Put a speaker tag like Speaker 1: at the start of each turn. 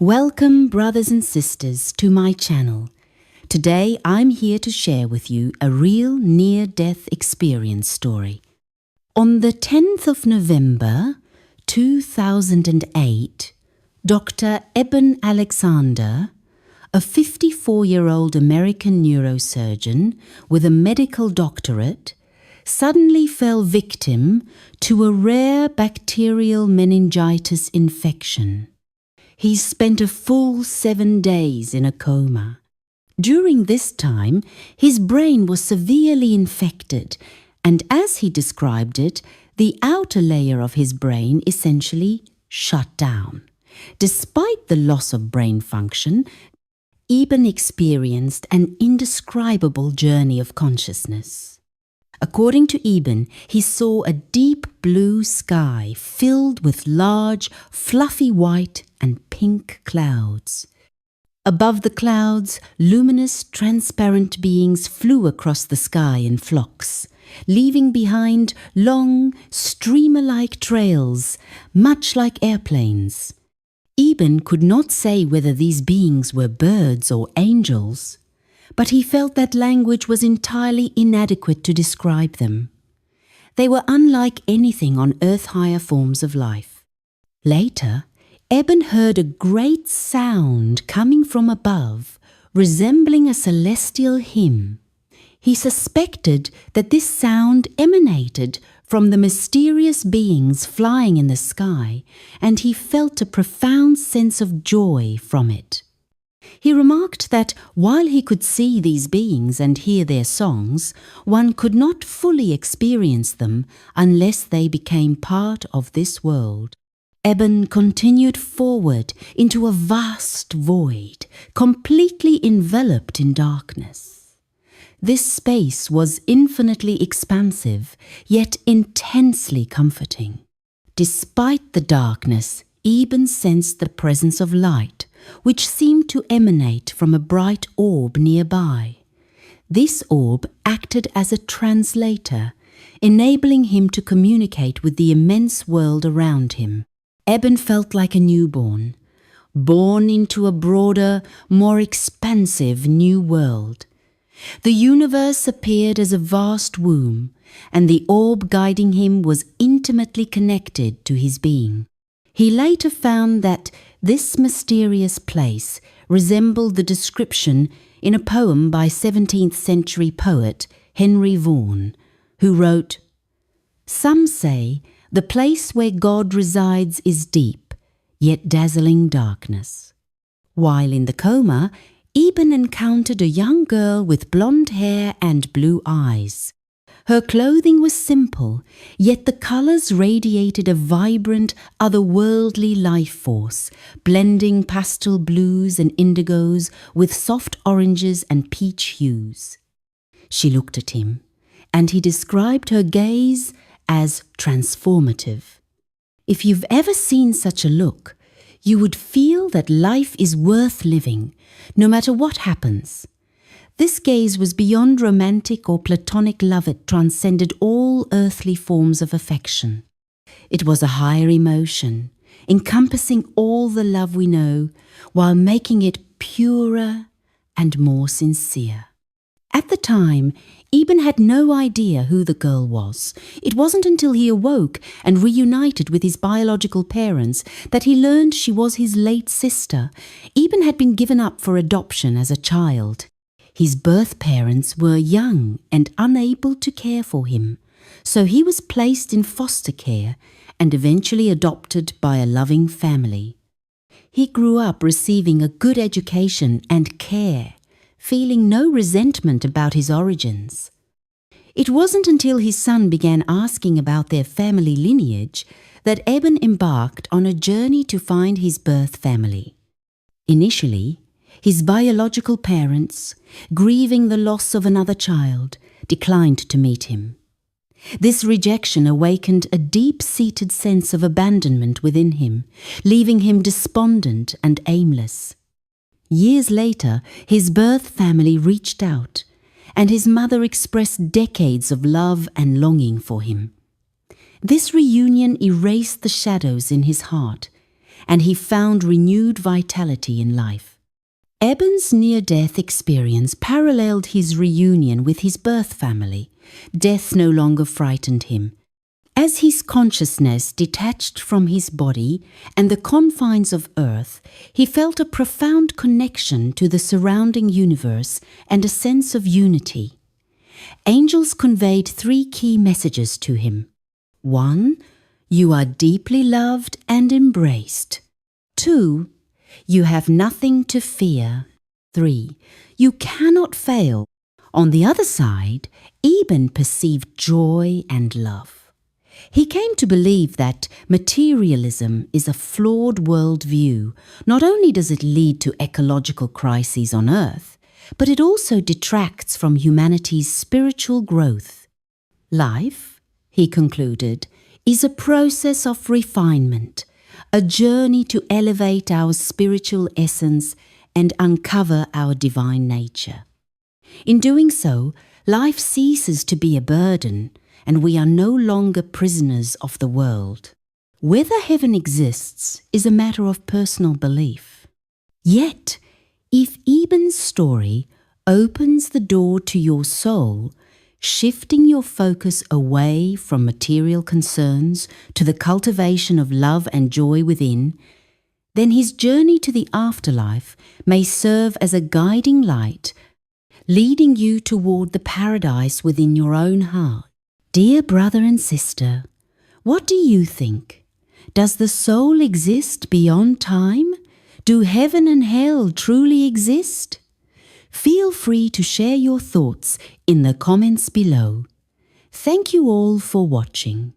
Speaker 1: Welcome, brothers and sisters, to my channel. Today I'm here to share with you a real near-death experience story. On the 10th of November 2008, Dr. Eben Alexander, a 54-year-old American neurosurgeon with a medical doctorate, suddenly fell victim to a rare bacterial meningitis infection. He spent a full 7 days in a coma. During this time, his brain was severely infected, and as he described it, the outer layer of his brain essentially shut down. Despite the loss of brain function, Eben experienced an indescribable journey of consciousness. According to Eben, he saw a deep blue sky filled with large, fluffy white and pink clouds. Above the clouds, luminous, transparent beings flew across the sky in flocks, leaving behind long, streamer-like trails, much like airplanes. Eben could not say whether these beings were birds or angels, but he felt that language was entirely inadequate to describe them. They were unlike anything on Earth higher forms of life. Later, Eben heard a great sound coming from above, resembling a celestial hymn. He suspected that this sound emanated from the mysterious beings flying in the sky, and he felt a profound sense of joy from it. He remarked that while he could see these beings and hear their songs, one could not fully experience them unless they became part of this world. Eben continued forward into a vast void, completely enveloped in darkness. This space was infinitely expansive, yet intensely comforting. Despite the darkness, Eben sensed the presence of light, which seemed to emanate from a bright orb nearby. This orb acted as a translator, enabling him to communicate with the immense world around him. Eben felt like a newborn, born into a broader, more expansive new world. The universe appeared as a vast womb, and the orb guiding him was intimately connected to his being. He later found that this mysterious place resembled the description in a poem by 17th century poet Henry Vaughan, who wrote, "Some say the place where God resides is deep, yet dazzling darkness." While in the coma, Eben encountered a young girl with blonde hair and blue eyes. Her clothing was simple, yet the colors radiated a vibrant, otherworldly life force, blending pastel blues and indigos with soft oranges and peach hues. She looked at him, and he described her gaze as transformative. If you've ever seen such a look, you would feel that life is worth living, no matter what happens. This gaze was beyond romantic or platonic love. It transcended all earthly forms of affection. It was a higher emotion, encompassing all the love we know, while making it purer and more sincere. At the time, Eben had no idea who the girl was. It wasn't until he awoke and reunited with his biological parents that he learned she was his late sister. Eben had been given up for adoption as a child. His birth parents were young and unable to care for him, so he was placed in foster care and eventually adopted by a loving family. He grew up receiving a good education and care, feeling no resentment about his origins. It wasn't until his son began asking about their family lineage that Eben embarked on a journey to find his birth family. Initially, his biological parents, grieving the loss of another child, declined to meet him. This rejection awakened a deep-seated sense of abandonment within him, leaving him despondent and aimless. Years later, his birth family reached out, and his mother expressed decades of love and longing for him. This reunion erased the shadows in his heart, and he found renewed vitality in life. Eben's near-death experience paralleled his reunion with his birth family. Death no longer frightened him. As his consciousness detached from his body and the confines of earth, he felt a profound connection to the surrounding universe and a sense of unity. Angels conveyed 3 key messages to him. 1. You are deeply loved and embraced. 2. You have nothing to fear. 3. You cannot fail. On the other side, Eben perceived joy and love. He came to believe that materialism is a flawed worldview. Not only does it lead to ecological crises on Earth, but it also detracts from humanity's spiritual growth. Life, he concluded, is a process of refinement, a journey to elevate our spiritual essence and uncover our divine nature. In doing so, life ceases to be a burden, and we are no longer prisoners of the world. Whether heaven exists is a matter of personal belief. Yet, if Eben's story opens the door to your soul, shifting your focus away from material concerns to the cultivation of love and joy within, then his journey to the afterlife may serve as a guiding light, leading you toward the paradise within your own heart. Dear brother and sister, what do you think? Does the soul exist beyond time? Do heaven and hell truly exist? Feel free to share your thoughts in the comments below. Thank you all for watching.